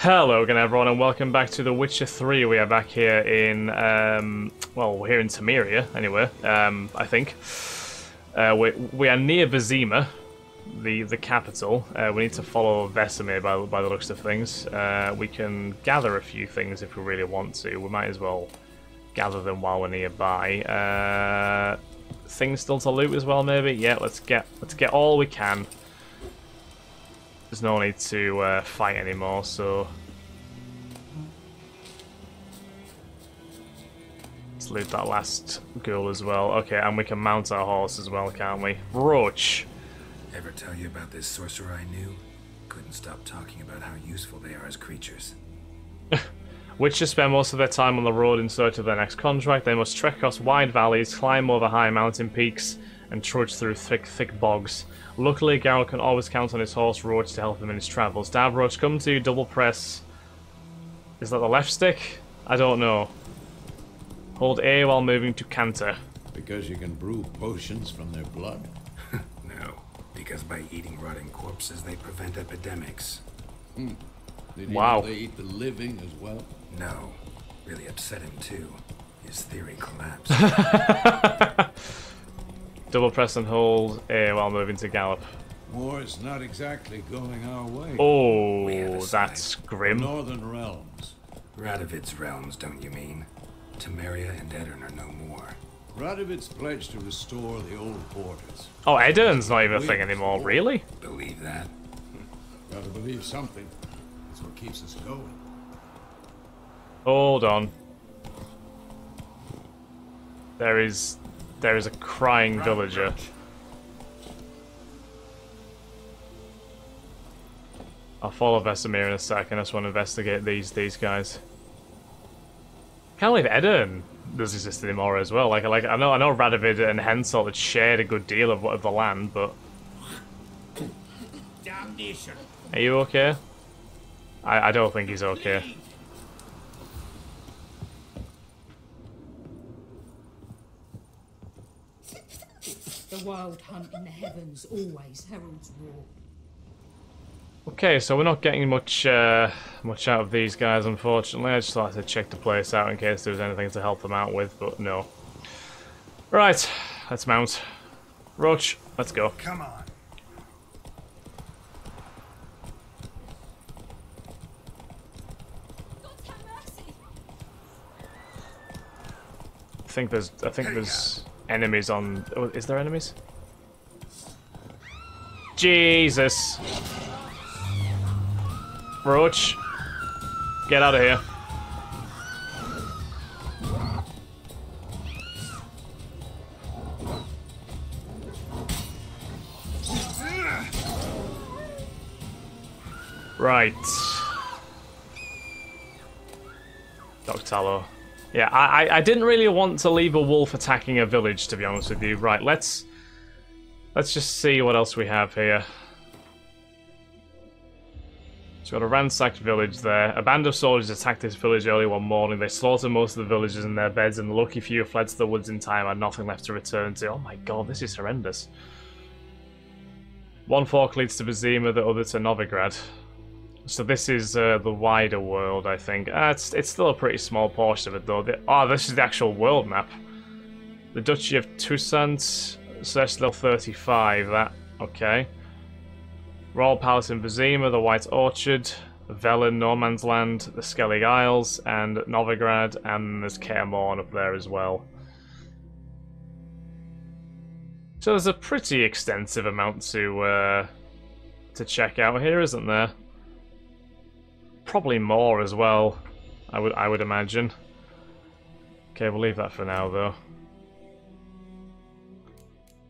Hello again everyone and welcome back to The Witcher 3. We are back here in, well, we're here in Temeria, anyway, I think. We are near Vizima, the capital. We need to follow Vesemir by the looks of things. We can gather a few things if we really want to. We might as well gather them while we're nearby. Things still to loot as well, maybe? Yeah, let's get all we can. There's no need to fight anymore, so let's loot that last ghoul as well. Okay, and we can mount our horse as well, can't we? Roach! Ever tell you about this sorcerer I knew? Couldn't stop talking about how useful they are as creatures. Witchers spend most of their time on the road in search of their next contract. They must trek across wide valleys, climb over high mountain peaks, and trudge through thick bogs. Luckily, Geralt can always count on his horse Roach to help him in his travels. Dav, Roach, come to you, double press. Is that the left stick? I don't know. Hold A while moving to canter. Because you can brew potions from their blood? No, because by eating rotting corpses, they prevent epidemics. Did you Wow. know they eat the living as well? No, really upset him too. His theory collapsed. Double press and hold A while moving to gallop. War's not exactly going our way. We have Oh, a that's side. grim. Northern realms. Radovid's realms, don't you mean? Temeria and Edirn are no more. Radovid's pledged to restore the old borders. Oh, Edirn's not even a thing anymore, really? Believe that? Gotta believe something. That's what keeps us going. Hold on. There is a crying villager. I'll follow Vesemir in a second. I just want to investigate these guys. Can't believe Edirn does exist anymore as well. Like I know Radovid and Henselt had shared a good deal of the land, but Damnation. are you okay? I don't think he's okay. The wild hunt in the heavens always heralds war. Okay, so we're not getting much out of these guys, unfortunately. I just thought I'd check the place out in case there was anything to help them out with, but no. Right, let's mount. Roach, let's go. Come on. I think there's enemies on. Oh, is there enemies? Jesus. Roach, get out of here. Right. Doc Tallow. Yeah, I didn't really want to leave a wolf attacking a village, to be honest with you. Right, let's just see what else we have here. So we've got a ransacked village there. A band of soldiers attacked this village early one morning. They slaughtered most of the villagers in their beds, and the lucky few who fled to the woods in time had nothing left to return to. Oh my god, this is horrendous. One fork leads to Vizima, the other to Novigrad. So this is the wider world, I think. It's still a pretty small portion of it, though. Oh, this is the actual world map. The Duchy of Toussaint, search level 35, that. Okay. Royal Palace in Vizima, the White Orchard, Velen, No Man's Land, the Skellige Isles, and Novigrad, and there's Kaer Morn up there as well. So there's a pretty extensive amount to check out here, isn't there? Probably more as well, I would imagine. Okay, we'll leave that for now, though.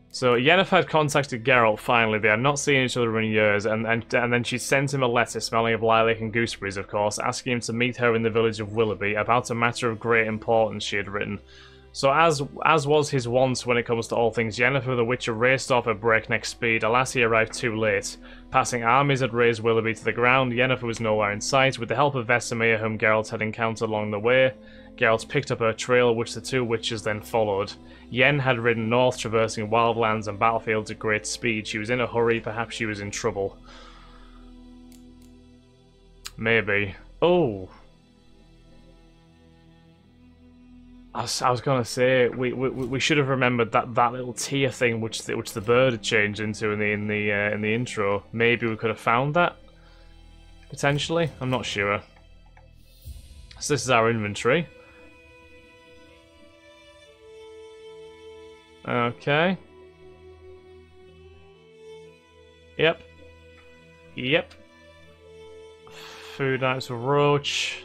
So Yennefer had contacted Geralt finally. They had not seen each other in years, and then she sent him a letter smelling of lilac and gooseberries, of course, asking him to meet her in the village of Willoughby about a matter of great importance she had written. So as was his wont when it comes to all things Yennefer, the Witcher raced off at breakneck speed. Alas, he arrived too late. Passing armies had razed Willoughby to the ground. Yennefer was nowhere in sight. With the help of Vesemir, whom Geralt had encountered along the way, Geralt picked up her trail, which the two witches then followed. Yen had ridden north, traversing wildlands and battlefields at great speed. She was in a hurry, perhaps she was in trouble. Maybe. Oh. I was gonna say we should have remembered that little tear thing which the bird had changed into in the intro. Maybe we could have found that potentially. I'm not sure. So this is our inventory. Okay. Yep. Yep. Food items for Roach.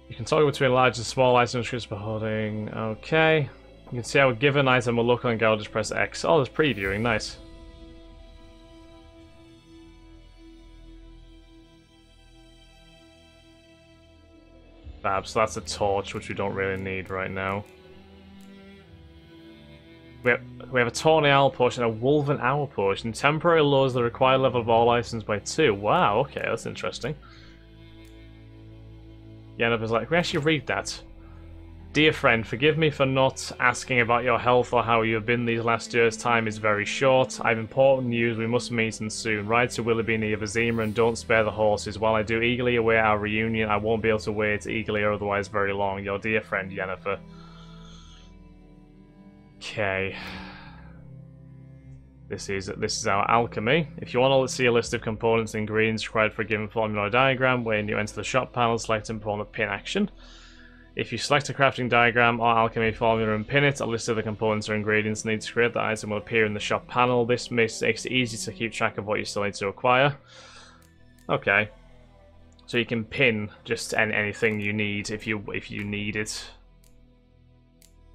You can toggle between large and small items for holding. Okay. You can see how a given item will look on Geralt. Just press X. Oh, there's previewing. Nice. Fab. So that's a torch, which we don't really need right now. We have a Tawny Owl potion, a Wolven Hour potion. Temporarily lowers the required level of all items by 2. Wow, okay, that's interesting. Yennefer's like, we actually read that. Dear friend, forgive me for not asking about your health or how you have been these last years. Time is very short. I have important news. We must meet and soon. Ride to Willoughby near Vizima and don't spare the horses. While I do eagerly await our reunion, I won't be able to wait eagerly or otherwise very long. Your dear friend, Yennefer. Okay. This is our alchemy. If you want to see a list of components and ingredients required for a given formula or diagram, when you enter the shop panel, select and perform the pin action. If you select a crafting diagram or alchemy formula and pin it, a list of the components or ingredients needed to create the item will appear in the shop panel. This makes it easy to keep track of what you still need to acquire. Okay. So you can pin just anything you need if you need it.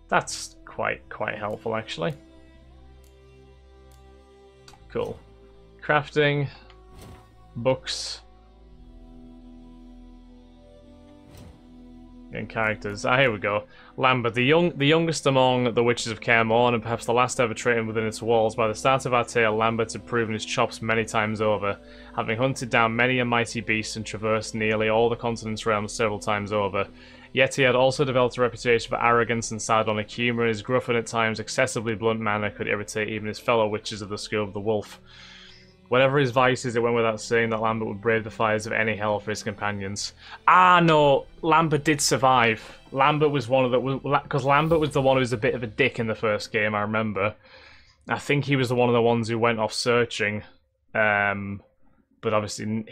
That's quite helpful actually. Cool. Crafting, books, and characters. Ah, here we go. Lambert, the youngest among the witches of Kaer Morhen, and perhaps the last ever trained within its walls. By the start of our tale, Lambert had proven his chops many times over, having hunted down many a mighty beast and traversed nearly all the continent's realms several times over. Yet he had also developed a reputation for arrogance and sardonic humour, and his gruff and at times excessively blunt manner could irritate even his fellow witches of the School of the Wolf. Whatever his vices, it went without saying that Lambert would brave the fires of any hell for his companions. Ah, no, Lambert did survive. Lambert was one of the... Because Lambert was the one who was a bit of a dick in the first game, I remember. I think he was one of the ones who went off searching. But obviously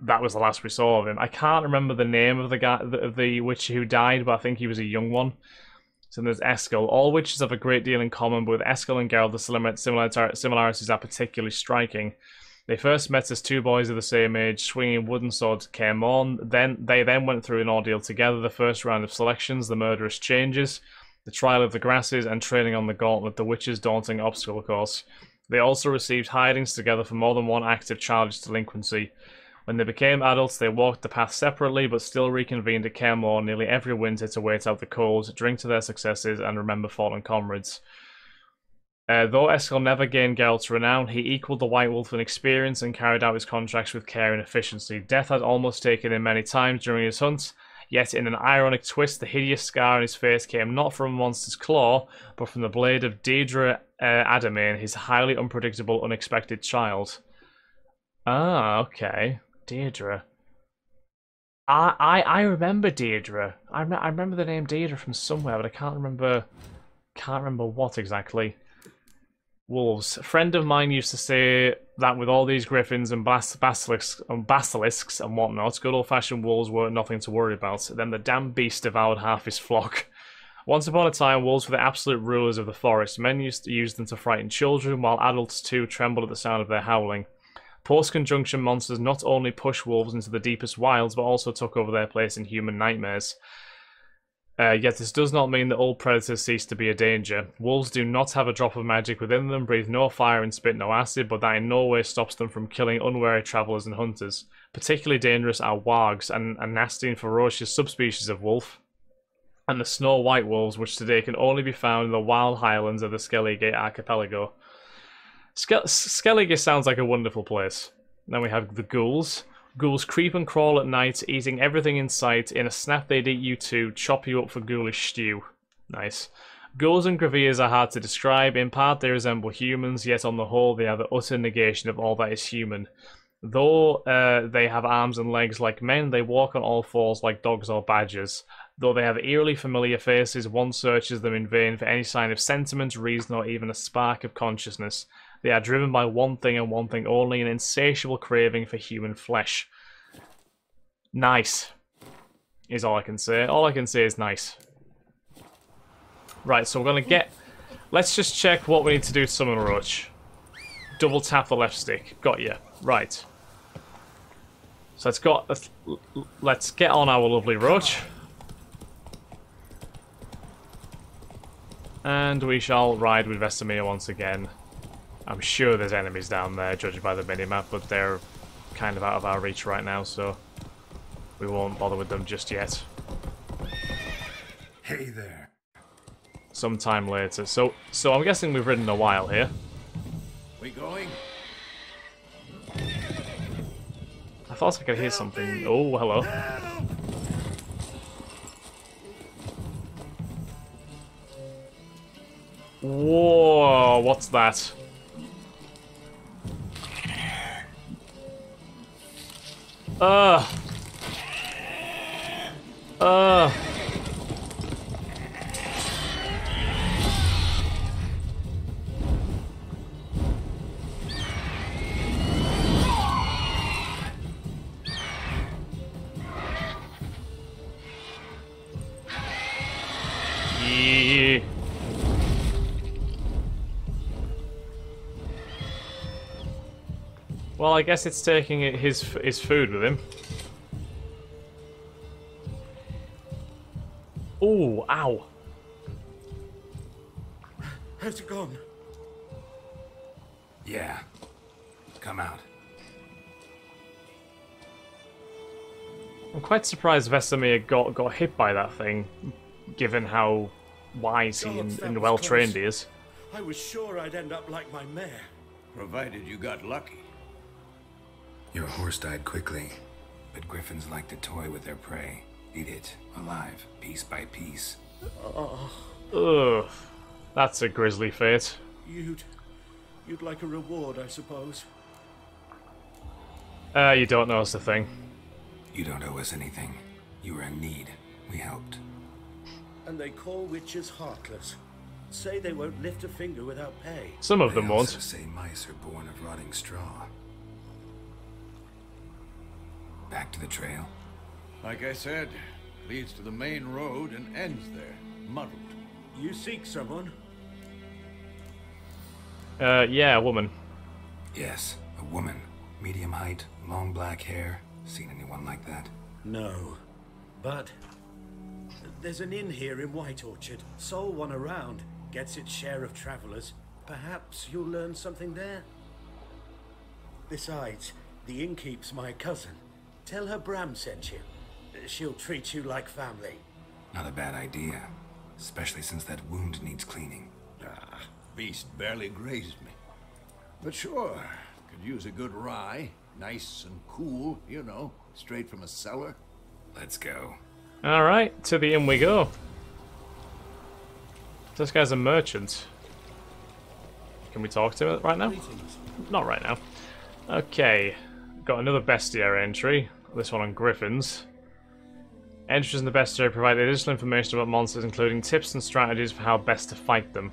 that was the last we saw of him. I can't remember the name of the guy, of the witch who died, but I think he was a young one. So there's Eskel. All witches have a great deal in common, but with Eskel and Geralt, the similarities are particularly striking. They first met as two boys of the same age, swinging wooden swords at Kaer Morhen. They then went through an ordeal together: the first round of selections, the murderous changes, the trial of the grasses, and training on the gauntlet, the witches' daunting obstacle course. They also received hidings together for more than one act of childish delinquency. When they became adults, they walked the path separately, but still reconvened at Kaer Morhen nearly every winter to wait out the cold, drink to their successes, and remember fallen comrades. Though Eskel never gained Geralt's renown, he equalled the White Wolf in experience and carried out his contracts with care and efficiency. Death had almost taken him many times during his hunt, yet in an ironic twist, the hideous scar on his face came not from a monster's claw, but from the blade of Deirdre Adamane, his highly unpredictable, unexpected child. Ah, okay. Deirdre. I remember Deirdre. I remember the name Deirdre from somewhere, but I can't remember what exactly. Wolves. A friend of mine used to say that with all these griffins and basilisks and whatnot, good old-fashioned wolves weren't nothing to worry about. Then the damn beast devoured half his flock. Once upon a time, wolves were the absolute rulers of the forest. Men used to use them to frighten children, while adults too trembled at the sound of their howling. Post-conjunction monsters not only pushed wolves into the deepest wilds, but also took over their place in human nightmares. Yet this does not mean that all predators cease to be a danger. Wolves do not have a drop of magic within them, breathe no fire and spit no acid, but that in no way stops them from killing unwary travellers and hunters. Particularly dangerous are wargs, a nasty and ferocious subspecies of wolf, and the snow white wolves, which today can only be found in the wild highlands of the Skellige archipelago. Skellige sounds like a wonderful place. Then we have the ghouls. Ghouls creep and crawl at night, eating everything in sight. In a snap they'd eat you too, chop you up for ghoulish stew. Nice. Ghouls and graviers are hard to describe. In part they resemble humans, yet on the whole they are the utter negation of all that is human. Though they have arms and legs like men, they walk on all fours like dogs or badgers. Though they have eerily familiar faces, one searches them in vain for any sign of sentiment, reason, or even a spark of consciousness. They are driven by one thing and one thing only, an insatiable craving for human flesh. Nice. Is all I can say. All I can say is nice. Right, so we're gonna get... Let's just check what we need to do to summon Roach. Double tap the left stick. Got you. Right. So let's get on our lovely Roach. And we shall ride with Vesemir once again. I'm sure there's enemies down there, judging by the minimap, but they're kind of out of our reach right now, so we won't bother with them just yet. Hey there. Sometime later. So I'm guessing we've ridden a while here. We going? I thought I could hear something. Oh, hello. Whoa, what's that? Yeah. Well, I guess it's taking his food with him. Ooh, ow. How's it gone? Yeah. Come out. I'm quite surprised Vesemir got hit by that thing, given how wise and well trained he is. I was sure I'd end up like my mare. Provided you got lucky. Your horse died quickly, but griffins like to toy with their prey. Eat it, alive, piece by piece. Ugh. That's a grisly fate. You'd like a reward, I suppose. You don't know us the thing. You don't owe us anything. You were in need. We helped. And they call witches heartless. Say they won't lift a finger without pay. Some of them They won't. also say mice are born of rotting straw. Back to the trail. Like I said, leads to the main road and ends there, muddled. You seek someone? Yeah, a woman. Yes, a woman. Medium height, long black hair. Seen anyone like that? No. But there's an inn here in White Orchard. Sole one around. Gets its share of travelers. Perhaps you'll learn something there? Besides, the innkeep's my cousin. Tell her Bram sent you. She'll treat you like family. Not a bad idea. Especially since that wound needs cleaning. Ah, beast barely grazed me. But sure, could use a good rye. Nice and cool, you know, straight from a cellar. Let's go. Alright, to the inn we go. This guy's a merchant. Can we talk to him right now? Not right now. Okay, got another bestiary entry. This one on griffins. Entries in the bestiary provide additional information about monsters, including tips and strategies for how best to fight them.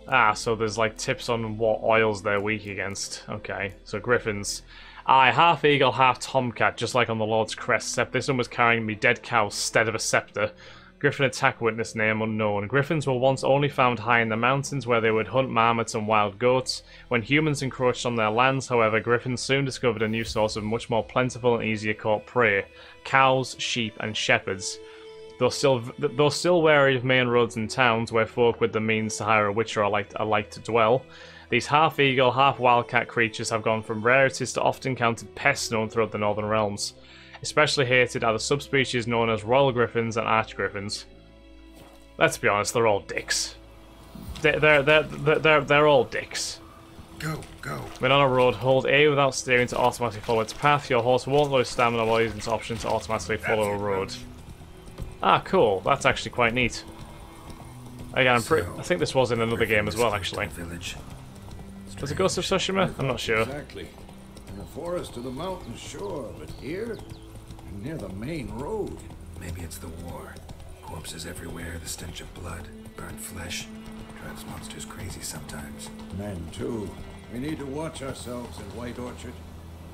Ah, so there's like tips on what oils they're weak against. Okay, so griffins. Aye, half eagle, half tomcat, just like on the Lord's Crest, except this one was carrying me dead cow instead of a scepter. Griffin attack witness name unknown. Griffins were once only found high in the mountains where they would hunt marmots and wild goats. When humans encroached on their lands, however, griffins soon discovered a new source of much more plentiful and easier caught prey: cows, sheep, and shepherds. Though still wary of main roads and towns where folk with the means to hire a witcher are like to dwell, these half-eagle, half-wildcat creatures have gone from rarities to often counted pests known throughout the northern realms. Especially hated are the subspecies known as royal griffins and archgriffins. Let's be honest, they're all dicks. They're all dicks. Go, go. When on a road, hold A without steering to automatically follow its path. Your horse won't lose stamina while using its option to automatically follow a road. Ah, cool. That's actually quite neat. Again, I think this was in another game as well, actually. Village. Was it Ghost of Tsushima? I'm not sure. Exactly. In the forest to the mountains, sure, but here, near the main road. Maybe it's the war. Corpses everywhere, the stench of blood, burnt flesh. Drives monsters crazy sometimes. Men, too. We need to watch ourselves in White Orchard.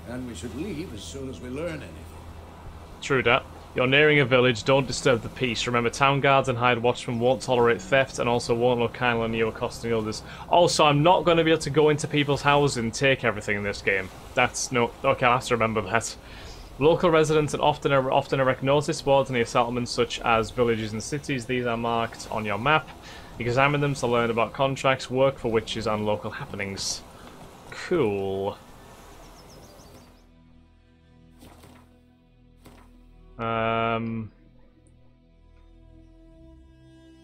And we should leave as soon as we learn anything. True that. You're nearing a village, don't disturb the peace. Remember, town guards and hired watchmen won't tolerate theft and also won't look kindly on you accosting others. Also, I'm not going to be able to go into people's houses and take everything in this game. That's no... Okay, I'll have to remember that. Local residents often erect notice boards near settlements such as villages and cities. These are marked on your map. Examine them to learn about contracts, work for witches, and local happenings. Cool.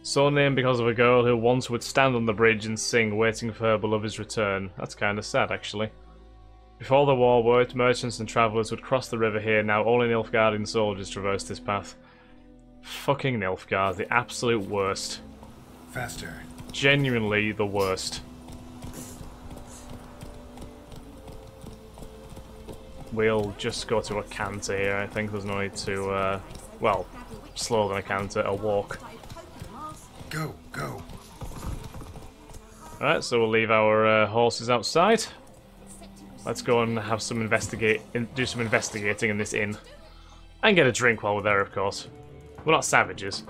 So named because of a girl who once would stand on the bridge and sing, waiting for her beloved's return. That's kind of sad, actually. Before the war, merchants and travellers would cross the river here. Now only Nilfgaardian soldiers traverse this path. Fucking Nilfgaard, the absolute worst. Faster. Genuinely the worst. We'll just go to a canter here. I think there's no need to, well, slower than a canter, a walk. Go, go. Alright, so we'll leave our horses outside. Let's go and have some do some investigating in this inn. And get a drink while we're there, of course. We're not savages.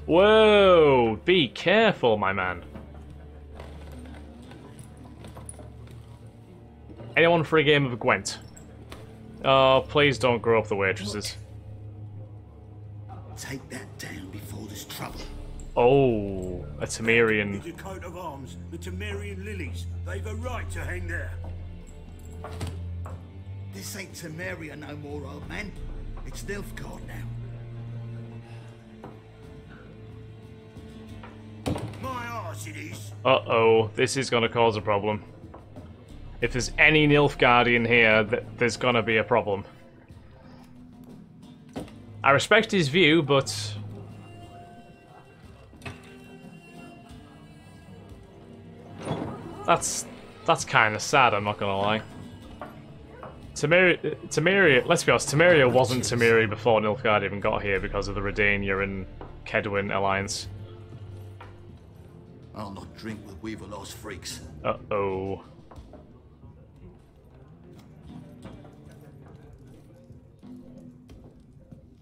Whoa! Be careful, my man. Anyone for a game of Gwent? Oh, please don't grow up the waitresses. Take that down before there's trouble. Oh, a Temerian. Your coat of arms, the Temerian lilies. They've a right to hang there. This ain't Temeria no more, old man. It's Nilfgaard now. My arse it is. Uh-oh, this is gonna cause a problem. If there's any Nilfgaardian here, there's gonna be a problem. I respect his view, but... That's kind of sad, I'm not gonna lie. Temeria, let's be honest, Temeria wasn't Temeri before Nilfgaard even got here because of the Redania and Kedwin alliance. I'll not drink with Weaverlaw's freaks. Uh-oh.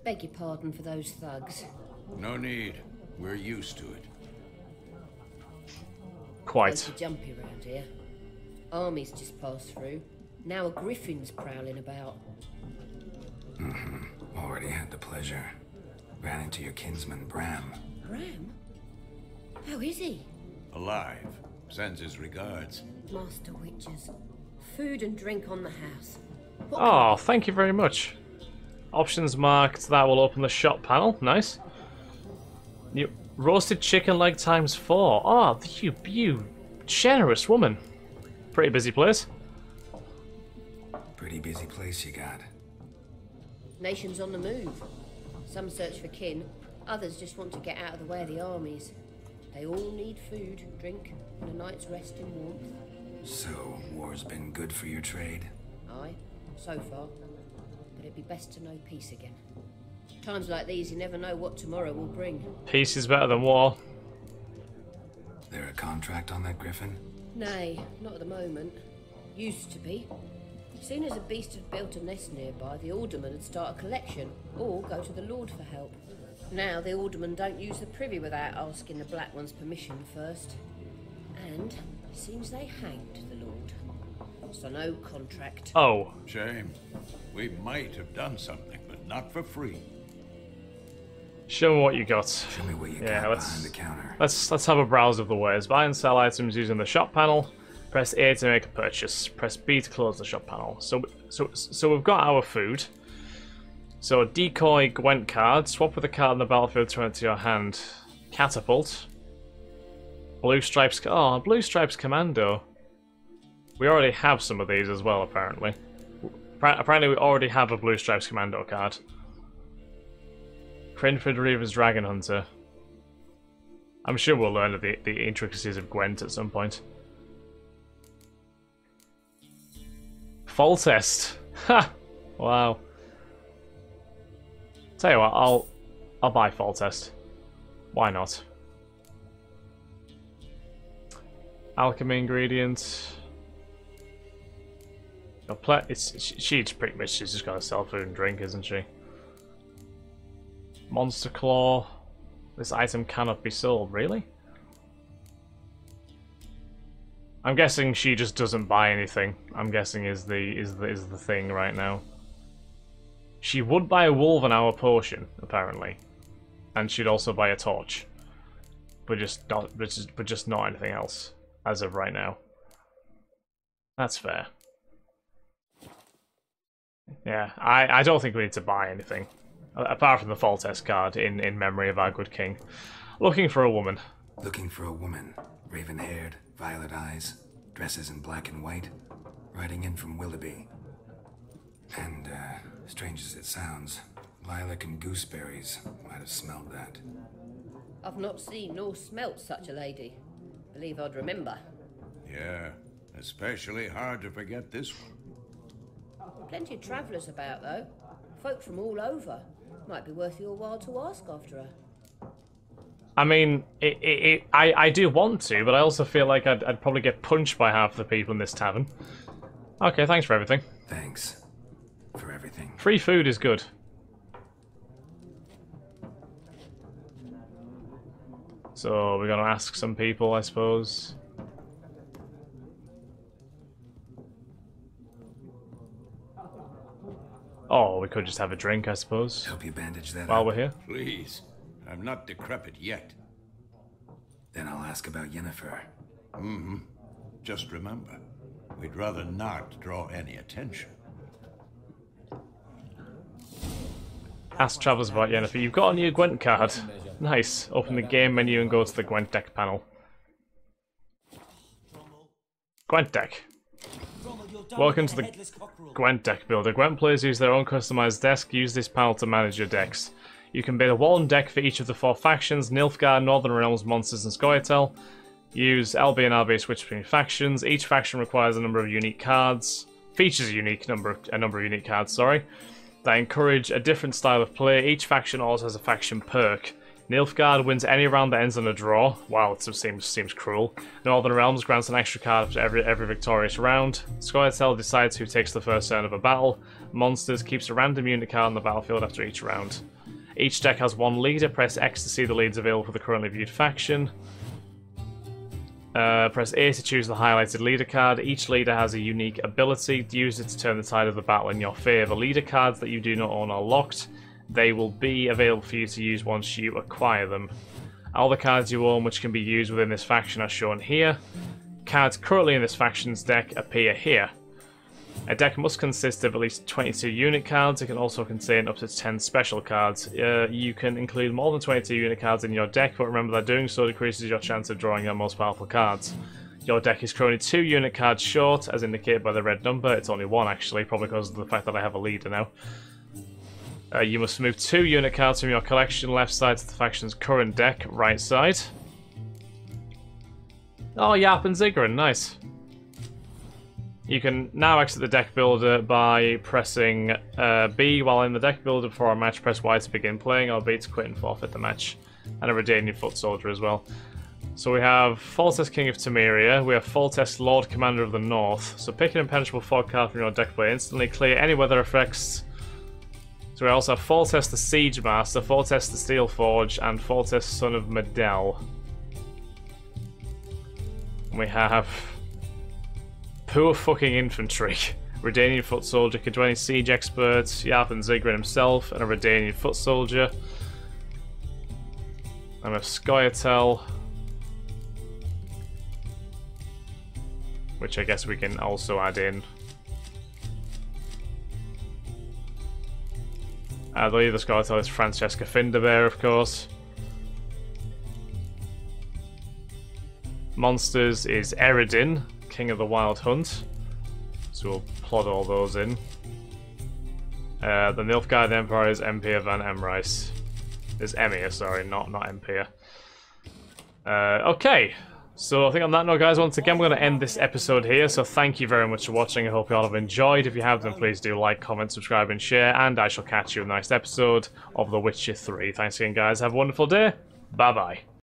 Beg your pardon for those thugs. No need. We're used to it. Quite. Plenty jumpy round here. Armies just passed through. Now a griffin's prowling about. Already had the pleasure. Ran into your kinsman, Bram. Bram? How is he? Alive. Sends his regards. Master Witches. Food and drink on the house. What Oh, thank you very much. Options marked, that will open the shop panel. Nice. You roasted chicken leg times 4. Oh, you generous woman. Pretty busy place. Pretty busy place you got. Nations on the move. Some search for kin, others just want to get out of the way of the armies. They all need food, drink, and a night's rest in warmth. So, war's been good for your trade? Aye, so far. But it'd be best to know peace again. Times like these, you never know what tomorrow will bring. Peace is better than war. There a contract on that griffin? Nay, not at the moment. Used to be. As soon as a beast had built a nest nearby, the alderman would start a collection, or go to the Lord for help. Now the aldermen don't use the privy without asking the Black One's permission first. And it seems they hanged the Lord. So no contract. Oh. Shame. We might have done something, but not for free. Show me what you got. Show me what you Yeah, got let's behind the counter. let's have a browse of the wares. Buy and sell items using the shop panel. Press A to make a purchase. Press B to close the shop panel. So we've got our food. So decoy Gwent card. Swap with a card on the battlefield to enter your hand. Catapult. Blue Stripes. Oh, Blue Stripes Commando. We already have some of these as well, apparently. Apparently we already have a Blue Stripes Commando card. Crinford Reaver's Dragon Hunter. I'm sure we'll learn the intricacies of Gwent at some point. Fall test. Ha! Wow. Tell you what, I'll buy fall test. Why not? Alchemy ingredients. She's pretty much just got to sell food and drink, isn't she? Monster Claw. This item cannot be sold, really? I'm guessing she just doesn't buy anything. I'm guessing is the thing right now. She would buy a Wolven Hour potion, apparently. And she'd also buy a torch. But just not anything else, as of right now. That's fair. Yeah, I don't think we need to buy anything. Apart from the fall test card in memory of our good king. Looking for a woman. Looking for a woman. Raven-haired, violet eyes, dresses in black and white. Riding in from Willoughby. And, strange as it sounds, lilac and gooseberries might have smelled that. I've not seen nor smelt such a lady. Believe I'd remember. Yeah, especially hard to forget this one. Plenty of travellers about, though. Folk from all over. Might be worth your while to ask after her. I mean, I do want to, but I also feel like I'd probably get punched by half the people in this tavern. Okay, thanks for everything. Thanks for everything. Free food is good. So we're gonna ask some people, I suppose. Oh, we could just have a drink, I suppose. Help you bandage that while up? We're here. Please, I'm not decrepit yet. Then I'll ask about Yennefer. Mm-hmm. Just remember, we'd rather not draw any attention. Ask travellers about Yennefer. You've got a new Gwent card. Nice. Open the game menu and go to the Gwent deck panel. Gwent deck. Welcome to the Gwent deck builder. Gwent players use their own customized desk. Use this panel to manage your decks. You can build one deck for each of the 4 factions: Nilfgaard, Northern Realms, Monsters, and Scoia'tael. Use LB and RB switch between factions. Each faction requires a number of unique cards. Features a number of unique cards, sorry, that encourage a different style of play. Each faction also has a faction perk. Nilfgaard wins any round that ends on a draw. Wow, it seems cruel. Northern Realms grants an extra card for every victorious round. Scoia'tael decides who takes the first turn of a battle. Monsters keeps a random unit card on the battlefield after each round. Each deck has 1 leader. Press X to see the leads available for the currently viewed faction. Press A to choose the highlighted leader card. Each leader has a unique ability. Use it to turn the tide of the battle in your favour. Leader cards that you do not own are locked. They will be available for you to use once you acquire them. All the cards you own which can be used within this faction are shown here. Cards currently in this faction's deck appear here. A deck must consist of at least 22 unit cards. It can also contain up to 10 special cards. You can include more than 22 unit cards in your deck, but remember that doing so decreases your chance of drawing your most powerful cards. Your deck is currently 2 unit cards short, as indicated by the red number. It's only 1 actually, probably because of the fact that I have a leader now. You must move 2 unit cards from your collection, left side to the faction's current deck, right side. Oh, Yap and Ziggurin, nice. You can now exit the deck builder by pressing B while in the deck builder. Before a match, press Y to begin playing, or B to quit and forfeit the match. And a Redanian Foot Soldier as well. So we have Foltest King of Temeria, we have Foltest Lord Commander of the North. So pick an impenetrable fog card from your deck play instantly, clear any weather effects. So we also have Foltest the Siege Master, Foltest the Steel Forge, and Foltest Son of Medell. We have Poor Fucking Infantry, Redanian Foot Soldier, Cadweni Siege Expert, Yarp and Ziggurin himself, and a Redanian Foot Soldier. And we have Scoia'tael, which I guess we can also add in. The leader Scoia'tael is Francesca Finderbear, of course. Monsters is Eredin, King of the Wild Hunt. So we'll plod all those in. The Nilfgaardian Emperor is Empire van Emrys. Is Emir, sorry, not Empire. Okay, so I think on that note, guys, once again, we're going to end this episode here. So thank you very much for watching. I hope you all have enjoyed. If you have, then please do like, comment, subscribe, and share. And I shall catch you in the next episode of The Witcher 3. Thanks again, guys. Have a wonderful day. Bye-bye.